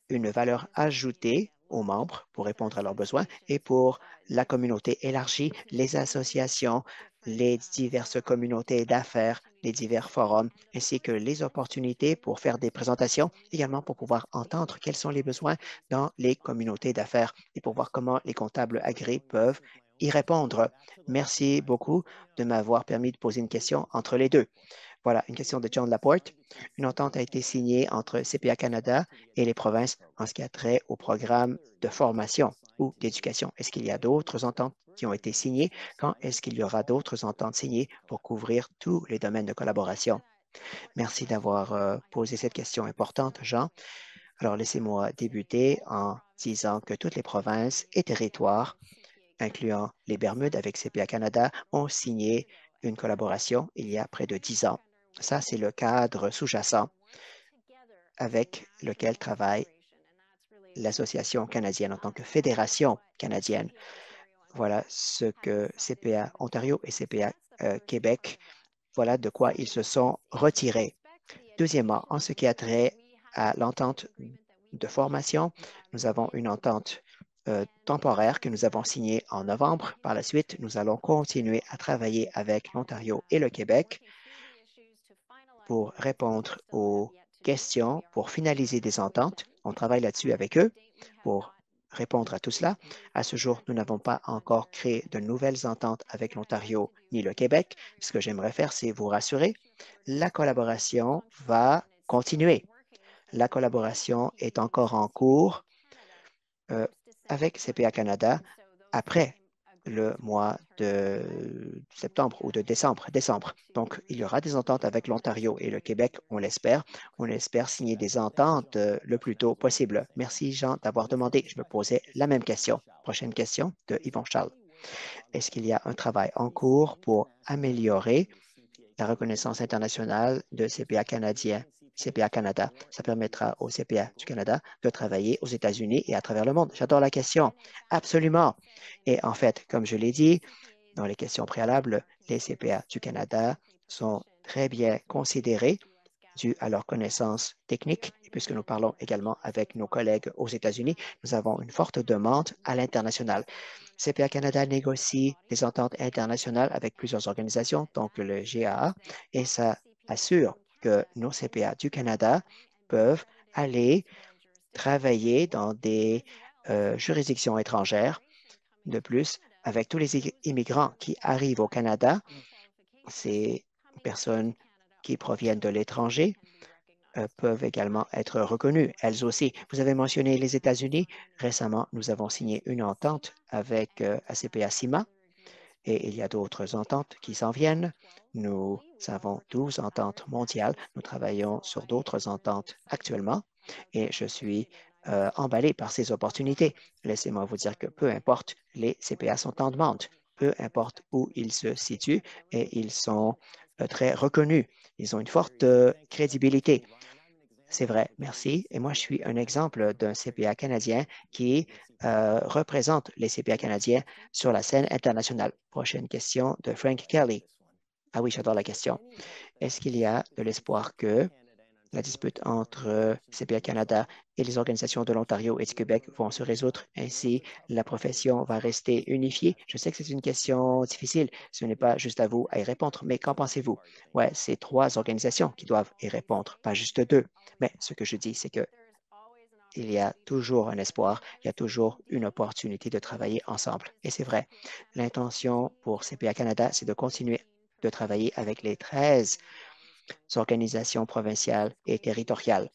une valeur ajoutée aux membres pour répondre à leurs besoins et pour la communauté élargie, les associations, les diverses communautés d'affaires, les divers forums, ainsi que les opportunités pour faire des présentations, également pour pouvoir entendre quels sont les besoins dans les communautés d'affaires et pour voir comment les comptables agréés peuvent y répondre. Merci beaucoup de m'avoir permis de poser une question entre les deux. Voilà, une question de John Laporte. Une entente a été signée entre CPA Canada et les provinces en ce qui a trait au programme de formation ou d'éducation. Est-ce qu'il y a d'autres ententes qui ont été signées? Quand est-ce qu'il y aura d'autres ententes signées pour couvrir tous les domaines de collaboration? Merci d'avoir posé cette question importante, Jean. Alors, laissez-moi débuter en disant que toutes les provinces et territoires, incluant les Bermudes avec CPA Canada, ont signé une collaboration il y a près de 10 ans. Ça, c'est le cadre sous-jacent avec lequel travaille l'Association canadienne en tant que fédération canadienne. Voilà ce que CPA Ontario et CPA Québec, voilà de quoi ils se sont retirés. Deuxièmement, en ce qui a trait à l'entente de formation, nous avons une entente temporaire que nous avons signée en novembre. Par la suite, nous allons continuer à travailler avec l'Ontario et le Québec pour répondre aux questions, pour finaliser des ententes. On travaille là-dessus avec eux pour répondre à tout cela. À ce jour, nous n'avons pas encore créé de nouvelles ententes avec l'Ontario ni le Québec. Ce que j'aimerais faire, c'est vous rassurer. La collaboration va continuer. La collaboration est encore en cours avec CPA Canada après le mois de septembre ou de décembre. Donc, il y aura des ententes avec l'Ontario et le Québec, on l'espère. On espère signer des ententes le plus tôt possible. Merci, Jean, d'avoir demandé. Je me posais la même question. Prochaine question de Yvon Charles. Est-ce qu'il y a un travail en cours pour améliorer la reconnaissance internationale de CPA canadien, CPA Canada? Ça permettra au CPA du Canada de travailler aux États-Unis et à travers le monde. J'adore la question. Absolument. Et en fait, comme je l'ai dit dans les questions préalables, les CPA du Canada sont très bien considérés dû à leurs connaissances techniques. Et puisque nous parlons également avec nos collègues aux États-Unis, nous avons une forte demande à l'international. CPA Canada négocie des ententes internationales avec plusieurs organisations, donc le GAA, et ça assure que nos CPA du Canada peuvent aller travailler dans des juridictions étrangères. De plus, avec tous les immigrants qui arrivent au Canada, ces personnes qui proviennent de l'étranger peuvent également être reconnues, elles aussi. Vous avez mentionné les États-Unis. Récemment, nous avons signé une entente avec ACPA-CIMA et il y a d'autres ententes qui s'en viennent. Nous avons 12 ententes mondiales. Nous travaillons sur d'autres ententes actuellement et je suis emballé par ces opportunités. Laissez-moi vous dire que peu importe, les CPA sont en demande. Peu importe où ils se situent et ils sont très reconnus. Ils ont une forte crédibilité. C'est vrai, merci. Et moi, je suis un exemple d'un CPA canadien qui représente les CPA canadiens sur la scène internationale. Prochaine question de Frank Kelly. Ah oui, j'adore la question. Est-ce qu'il y a de l'espoir que la dispute entre CPA Canada et les organisations de l'Ontario et du Québec vont se résoudre. Ainsi, la profession va rester unifiée. Je sais que c'est une question difficile. Ce n'est pas juste à vous à y répondre, mais qu'en pensez-vous? Ouais, c'est 3 organisations qui doivent y répondre, pas juste 2. Mais ce que je dis, c'est que il y a toujours un espoir, il y a toujours une opportunité de travailler ensemble. Et c'est vrai, l'intention pour CPA Canada, c'est de continuer de travailler avec les 13 organisations provinciales et territoriales.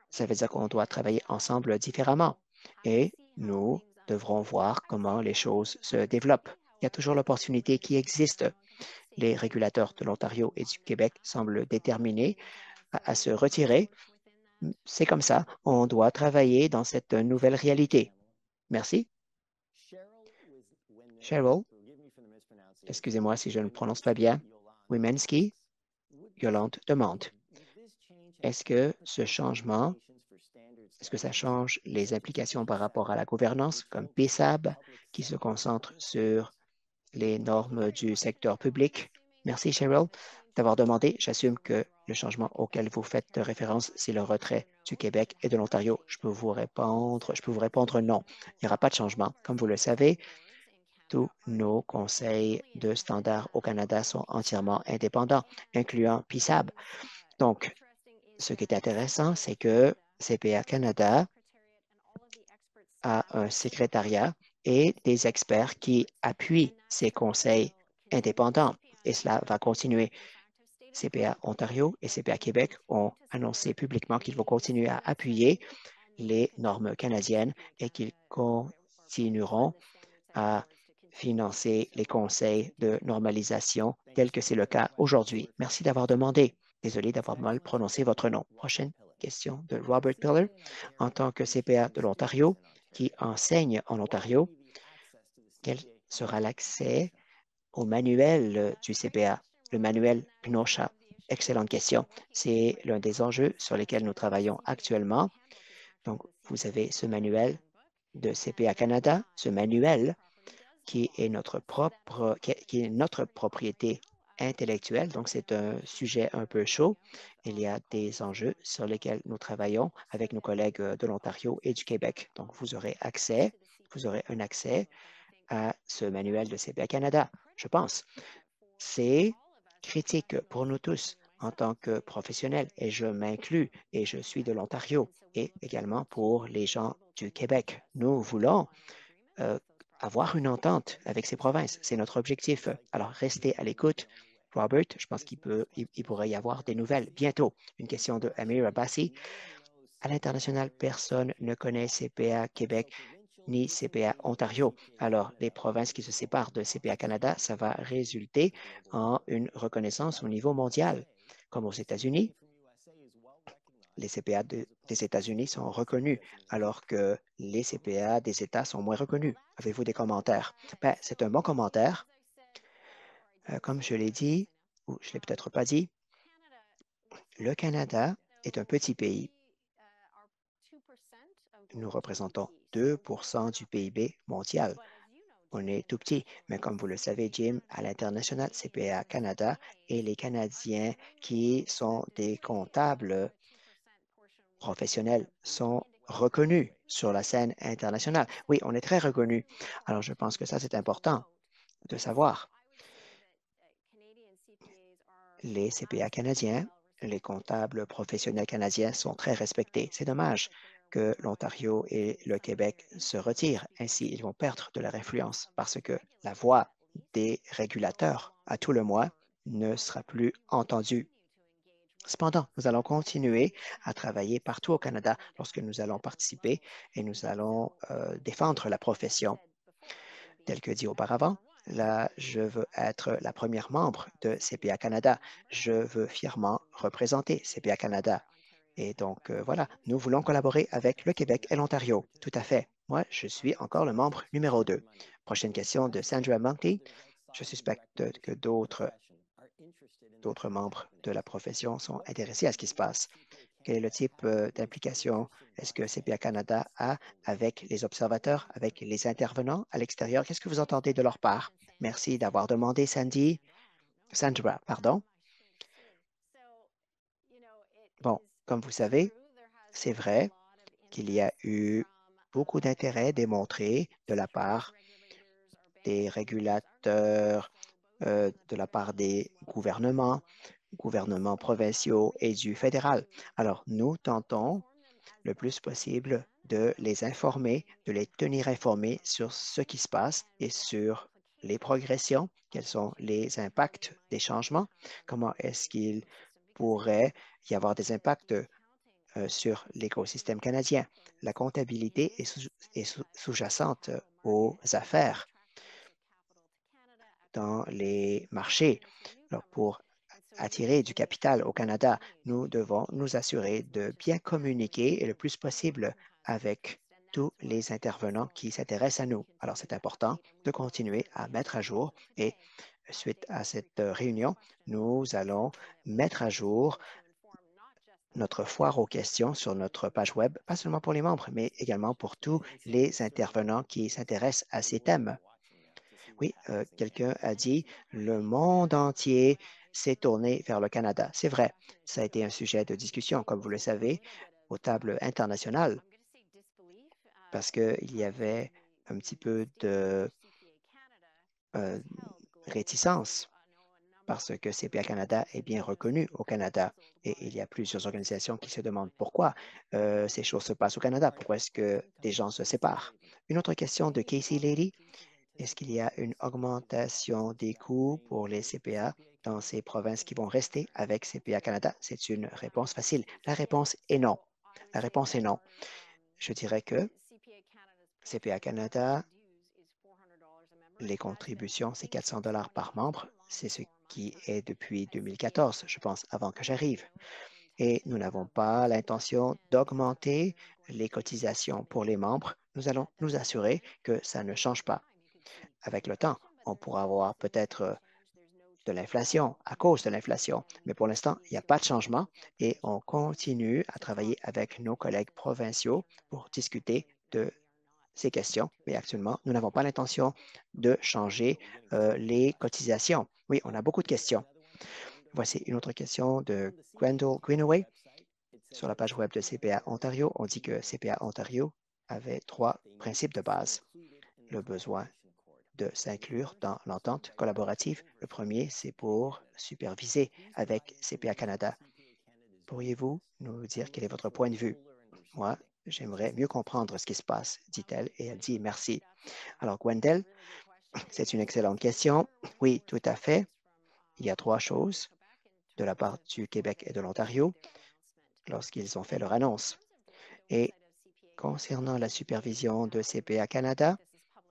Ça veut dire qu'on doit travailler ensemble différemment et nous devrons voir comment les choses se développent. Il y a toujours l'opportunité qui existe. Les régulateurs de l'Ontario et du Québec semblent déterminés à se retirer. C'est comme ça, on doit travailler dans cette nouvelle réalité. Merci. Cheryl, excusez-moi si je ne prononce pas bien. Wimenski, Yolande demande. Est-ce que ce changement, est-ce que ça change les implications par rapport à la gouvernance, comme PSAB, qui se concentre sur les normes du secteur public? Merci, Cheryl, d'avoir demandé. J'assume que Le changement auquel vous faites référence, c'est le retrait du Québec et de l'Ontario. Je peux vous répondre non. Il n'y aura pas de changement. Comme vous le savez, tous nos conseils de standards au Canada sont entièrement indépendants, incluant PISAB. Donc, ce qui est intéressant, c'est que CPA Canada a un secrétariat et des experts qui appuient ces conseils indépendants. Et cela va continuer. CPA Ontario et CPA Québec ont annoncé publiquement qu'ils vont continuer à appuyer les normes canadiennes et qu'ils continueront à financer les conseils de normalisation tel que c'est le cas aujourd'hui. Merci d'avoir demandé. Désolé d'avoir mal prononcé votre nom. Prochaine question de Robert Pillar. En tant que CPA de l'Ontario qui enseigne en Ontario, quel sera l'accès au manuel du CPA, le manuel PNOSHA? Excellente question. C'est l'un des enjeux sur lesquels nous travaillons actuellement. Donc, vous avez ce manuel de CPA Canada, ce manuel qui est qui est notre propriété intellectuelle. Donc, c'est un sujet un peu chaud. Il y a des enjeux sur lesquels nous travaillons avec nos collègues de l'Ontario et du Québec. Donc, vous aurez un accès à ce manuel de CPA Canada, je pense. C'est critique pour nous tous en tant que professionnels, et je m'inclus, et je suis de l'Ontario, et également pour les gens du Québec. Nous voulons avoir une entente avec ces provinces. C'est notre objectif. Alors, restez à l'écoute. Robert, je pense il pourrait y avoir des nouvelles bientôt. Une question de Amir Abbasi. À l'international, personne ne connaît CPA Québec ni CPA Ontario. Alors, les provinces qui se séparent de CPA Canada, ça va résulter en une reconnaissance au niveau mondial. Comme aux États-Unis, les CPA des États-Unis sont reconnus, alors que les CPA des États sont moins reconnus. Avez-vous des commentaires? Ben, c'est un bon commentaire. Comme je l'ai dit, ou je ne l'ai peut-être pas dit, le Canada est un petit pays. Nous représentons 2 du PIB mondial. On est tout petit, mais comme vous le savez, Jim, à l'international, CPA Canada et les Canadiens qui sont des comptables professionnels sont reconnus sur la scène internationale. Oui, on est très reconnus. Alors, je pense que ça, c'est important de savoir. Les CPA canadiens, les comptables professionnels canadiens sont très respectés. C'est dommage que l'Ontario et le Québec se retirent. Ainsi, ils vont perdre de leur influence parce que la voix des régulateurs à tout le mois ne sera plus entendue. Cependant, nous allons continuer à travailler partout au Canada lorsque nous allons participer et nous allons défendre la profession. Tel que dit auparavant, là, je veux être la première membre de CPA Canada. Je veux fièrement représenter CPA Canada. Et donc, voilà, nous voulons collaborer avec le Québec et l'Ontario. Tout à fait. Moi, je suis encore le membre numéro 2. Prochaine question de Sandra Monkey. Je suspecte que d'autres membres de la profession sont intéressés à ce qui se passe. Quel est le type d'implication est-ce que CPA Canada a avec les observateurs, avec les intervenants à l'extérieur? Qu'est-ce que vous entendez de leur part? Merci d'avoir demandé, Sandra, pardon. Bon, comme vous savez, c'est vrai qu'il y a eu beaucoup d'intérêt démontré de la part des régulateurs, de la part des gouvernements provinciaux et du fédéral. Alors, nous tentons le plus possible de les informer, de les tenir informés sur ce qui se passe et sur les progressions, quels sont les impacts des changements, comment est-ce qu'il pourrait y avoir des impacts sur l'écosystème canadien. La comptabilité est sous-jacente aux affaires dans les marchés. Alors, pour attirer du capital au Canada, nous devons nous assurer de bien communiquer et le plus possible avec tous les intervenants qui s'intéressent à nous. Alors, c'est important de continuer à mettre à jour et suite à cette réunion, nous allons mettre à jour notre foire aux questions sur notre page web, pas seulement pour les membres, mais également pour tous les intervenants qui s'intéressent à ces thèmes. Oui, quelqu'un a dit, le monde entier s'est tourné vers le Canada. C'est vrai, ça a été un sujet de discussion, comme vous le savez, aux tables internationales, parce qu'il y avait un petit peu de euh, réticence parce que CPA Canada est bien reconnu au Canada et il y a plusieurs organisations qui se demandent pourquoi ces choses se passent au Canada, pourquoi est-ce que des gens se séparent. Une autre question de Casey Lady, est-ce qu'il y a une augmentation des coûts pour les CPA dans ces provinces qui vont rester avec CPA Canada? C'est une réponse facile. La réponse est non. La réponse est non. Je dirais que CPA Canada, les contributions, c'est 400 $ par membre. C'est ce qui est depuis 2014, je pense, avant que j'arrive. Et nous n'avons pas l'intention d'augmenter les cotisations pour les membres. Nous allons nous assurer que ça ne change pas. Avec le temps, on pourra avoir peut-être de l'inflation à cause de l'inflation, mais pour l'instant, il n'y a pas de changement et on continue à travailler avec nos collègues provinciaux pour discuter de ces questions, mais actuellement, nous n'avons pas l'intention de changer les cotisations. Oui, on a beaucoup de questions. Voici une autre question de Grendel Greenaway. Sur la page web de CPA Ontario, on dit que CPA Ontario avait 3 principes de base. Le besoin de s'inclure dans l'entente collaborative. Le premier, c'est pour superviser avec CPA Canada. Pourriez-vous nous dire quel est votre point de vue? Moi, j'aimerais mieux comprendre ce qui se passe, dit-elle, et elle dit merci. Alors, Gwendel, c'est une excellente question. Oui, tout à fait. Il y a 3 choses de la part du Québec et de l'Ontario lorsqu'ils ont fait leur annonce. Et concernant la supervision de CPA Canada,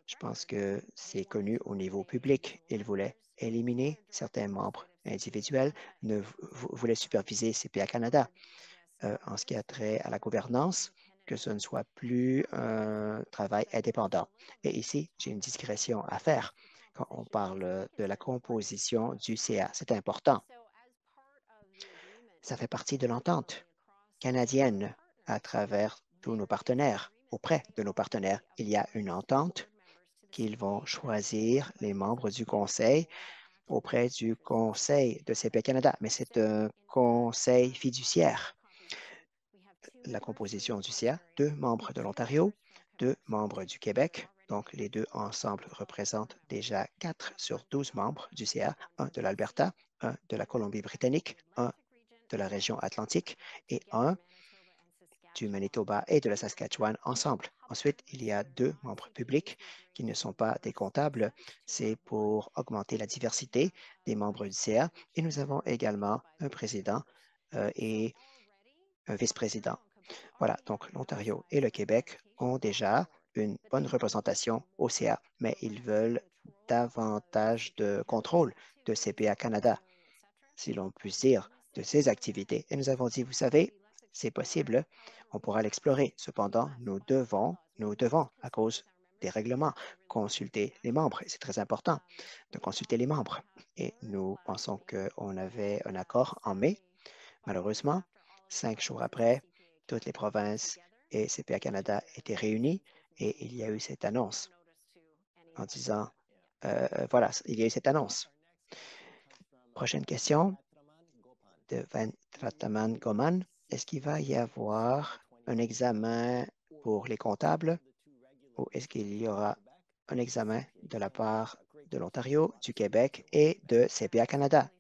je pense que c'est connu au niveau public. Ils voulaient éliminer certains membres individuels, voulaient superviser CPA Canada. En ce qui a trait à la gouvernance, que ce ne soit plus un travail indépendant. Et ici, j'ai une discrétion à faire quand on parle de la composition du CA. C'est important. Ça fait partie de l'entente canadienne à travers tous nos partenaires. Auprès de nos partenaires, il y a une entente qu'ils vont choisir les membres du conseil auprès du conseil de CP Canada, mais c'est un conseil fiduciaire. La composition du CA, 2 membres de l'Ontario, 2 membres du Québec, donc les deux ensemble représentent déjà 4 sur 12 membres du CA, un de l'Alberta, un de la Colombie-Britannique, un de la région Atlantique et un du Manitoba et de la Saskatchewan ensemble. Ensuite, il y a 2 membres publics qui ne sont pas des comptables. C'est pour augmenter la diversité des membres du CA. Et nous avons également un président et un vice-président. Voilà, donc l'Ontario et le Québec ont déjà une bonne représentation au CA, mais ils veulent davantage de contrôle de CPA Canada, si l'on puisse dire, de ses activités. Et nous avons dit, vous savez, c'est possible, on pourra l'explorer. Cependant, nous devons, à cause des règlements, consulter les membres. C'est très important de consulter les membres. Et nous pensons qu'on avait un accord en mai. Malheureusement, 5 jours après, toutes les provinces et CPA Canada étaient réunies et il y a eu cette annonce en disant, voilà, il y a eu cette annonce. Prochaine question de Ventrataman Goman. Est-ce qu'il va y avoir un examen pour les comptables ou est-ce qu'il y aura un examen de la part de l'Ontario, du Québec et de CPA Canada?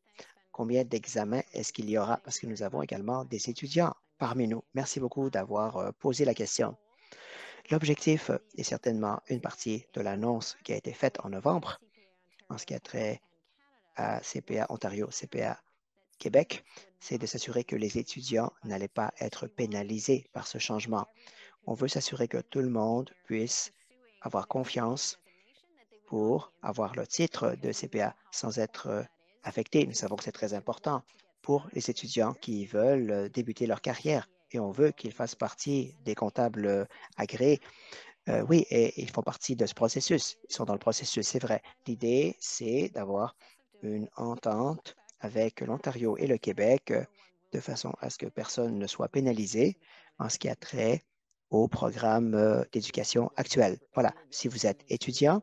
Combien d'examens est-ce qu'il y aura? Parce que nous avons également des étudiants parmi nous. Merci beaucoup d'avoir posé la question. L'objectif est certainement une partie de l'annonce qui a été faite en novembre en ce qui a trait à CPA Ontario, CPA Québec, c'est de s'assurer que les étudiants n'allaient pas être pénalisés par ce changement. On veut s'assurer que tout le monde puisse avoir confiance pour avoir le titre de CPA sans être affecté. Nous savons que c'est très important pour les étudiants qui veulent débuter leur carrière et on veut qu'ils fassent partie des comptables agréés. Oui, et ils font partie de ce processus. Ils sont dans le processus, c'est vrai. L'idée, c'est d'avoir une entente avec l'Ontario et le Québec de façon à ce que personne ne soit pénalisé en ce qui a trait au programme d'éducation actuel. Voilà, si vous êtes étudiant,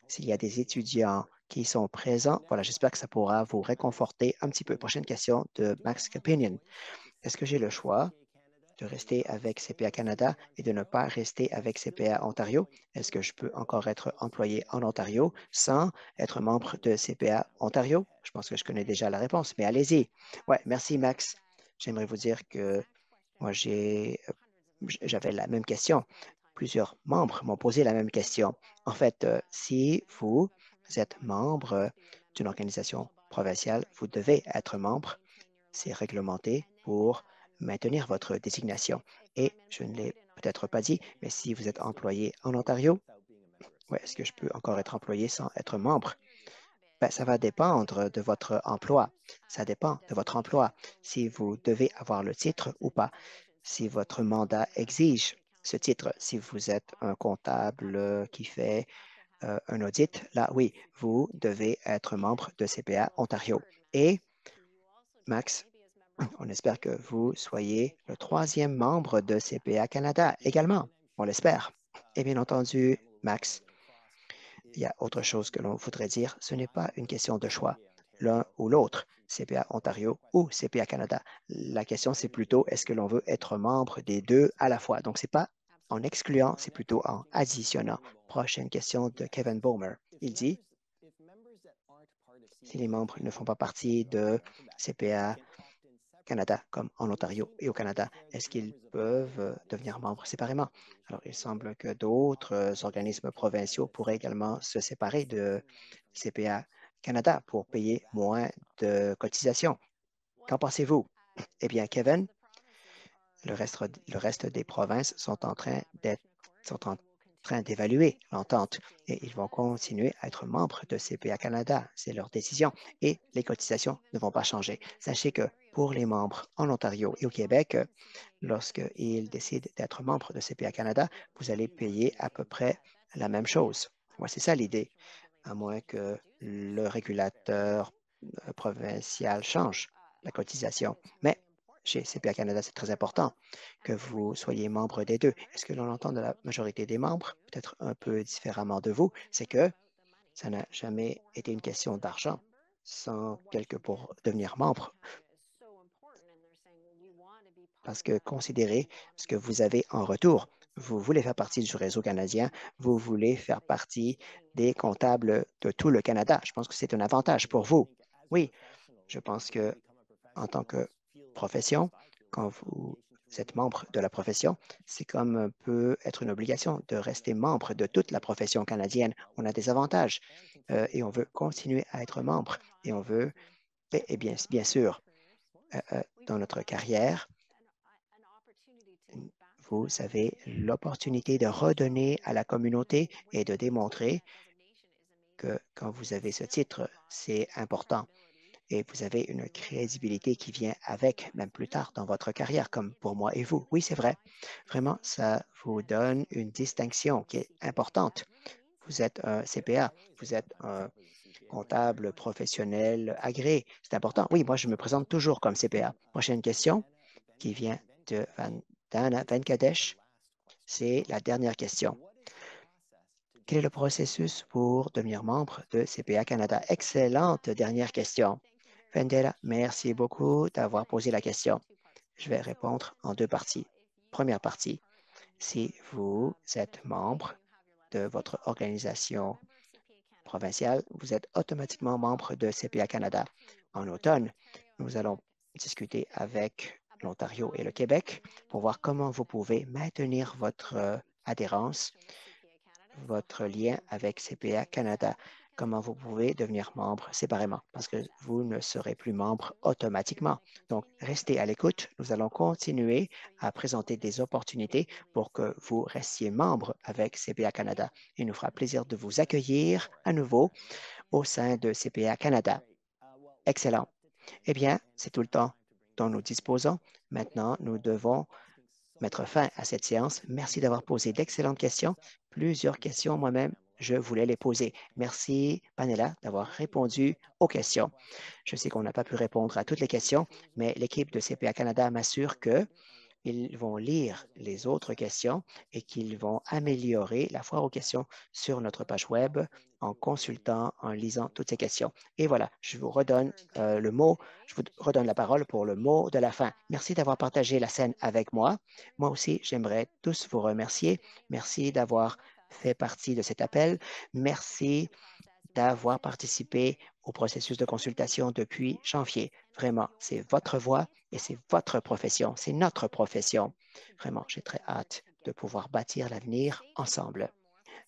s'il y a des étudiants qui sont présents. Voilà, j'espère que ça pourra vous réconforter un petit peu. Prochaine question de Max Capinion. Est-ce que j'ai le choix de rester avec CPA Canada et de ne pas rester avec CPA Ontario? Est-ce que je peux encore être employé en Ontario sans être membre de CPA Ontario? Je pense que je connais déjà la réponse, mais allez-y. Ouais, merci Max. J'aimerais vous dire que moi, j'avais la même question. Plusieurs membres m'ont posé la même question. En fait, si vous êtes membre d'une organisation provinciale, vous devez être membre. C'est réglementé pour maintenir votre désignation. Et je ne l'ai peut-être pas dit, mais si vous êtes employé en Ontario, ouais, est-ce que je peux encore être employé sans être membre? Ben, ça va dépendre de votre emploi. Ça dépend de votre emploi, si vous devez avoir le titre ou pas, si votre mandat exige ce titre. Si vous êtes un comptable qui fait un audit, là, oui, vous devez être membre de CPA Ontario. Et Max, on espère que vous soyez le troisième membre de CPA Canada également. On l'espère. Et bien entendu, Max, il y a autre chose que l'on voudrait dire. Ce n'est pas une question de choix, l'un ou l'autre, CPA Ontario ou CPA Canada. La question, c'est plutôt est-ce que l'on veut être membre des deux à la fois? Donc, ce n'est pas en excluant, c'est plutôt en additionnant. Prochaine question de Kevin Bowmer. Il dit, si les membres ne font pas partie de CPA Canada, comme en Ontario et au Canada, est-ce qu'ils peuvent devenir membres séparément? Alors, il semble que d'autres organismes provinciaux pourraient également se séparer de CPA Canada pour payer moins de cotisations. Qu'en pensez-vous? Eh bien, Kevin, le reste des provinces sont en train d'évaluer l'entente et ils vont continuer à être membres de CPA Canada. C'est leur décision et les cotisations ne vont pas changer. Sachez que pour les membres en Ontario et au Québec, lorsqu'ils décident d'être membres de CPA Canada, vous allez payer à peu près la même chose. Ouais, c'est ça l'idée, à moins que le régulateur provincial change la cotisation. Mais chez CPA Canada, c'est très important que vous soyez membre des deux. Est-ce que l'on entend de la majorité des membres, peut-être un peu différemment de vous, c'est que ça n'a jamais été une question d'argent sans quelque pour devenir membre, parce que considérez ce que vous avez en retour. Vous voulez faire partie du réseau canadien, vous voulez faire partie des comptables de tout le Canada. Je pense que c'est un avantage pour vous. Oui, je pense que en tant que profession, quand vous êtes membre de la profession, c'est comme un peu être une obligation de rester membre de toute la profession canadienne. On a des avantages et on veut continuer à être membre et on veut, et bien sûr, dans notre carrière, vous avez l'opportunité de redonner à la communauté et de démontrer que quand vous avez ce titre, c'est important. Et vous avez une crédibilité qui vient avec, même plus tard dans votre carrière, comme pour moi et vous. Oui, c'est vrai. Vraiment, ça vous donne une distinction qui est importante. Vous êtes un CPA, vous êtes un comptable professionnel agréé. C'est important. Oui, moi, je me présente toujours comme CPA. Prochaine question qui vient de Dana Venkadesh. C'est la dernière question. Quel est le processus pour devenir membre de CPA Canada? Excellente dernière question. Vendela, merci beaucoup d'avoir posé la question. Je vais répondre en deux parties. Première partie, si vous êtes membre de votre organisation provinciale, vous êtes automatiquement membre de CPA Canada. En automne, nous allons discuter avec l'Ontario et le Québec pour voir comment vous pouvez maintenir votre adhérence, votre lien avec CPA Canada, comment vous pouvez devenir membre séparément, parce que vous ne serez plus membre automatiquement. Donc, restez à l'écoute. Nous allons continuer à présenter des opportunités pour que vous restiez membre avec CPA Canada. Il nous fera plaisir de vous accueillir à nouveau au sein de CPA Canada. Excellent. Eh bien, c'est tout le temps dont nous disposons. Maintenant, nous devons mettre fin à cette séance. Merci d'avoir posé d'excellentes questions. Plusieurs questions, moi-même, je voulais les poser. Merci, Panela, d'avoir répondu aux questions. Je sais qu'on n'a pas pu répondre à toutes les questions, mais l'équipe de CPA Canada m'assure qu'ils ils vont lire les autres questions et qu'ils vont améliorer la foire aux questions sur notre page web en consultant, en lisant toutes ces questions. Et voilà, je vous redonne je vous redonne la parole pour le mot de la fin. Merci d'avoir partagé la scène avec moi. Moi aussi, j'aimerais tous vous remercier. Merci d'avoir fait partie de cet appel. Merci d'avoir participé au processus de consultation depuis janvier. Vraiment, c'est votre voix et c'est votre profession, c'est notre profession. Vraiment, j'ai très hâte de pouvoir bâtir l'avenir ensemble.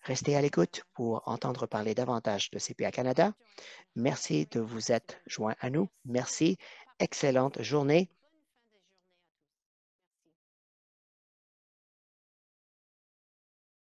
Restez à l'écoute pour entendre parler davantage de CPA Canada. Merci de vous être joints à nous. Merci. Excellente journée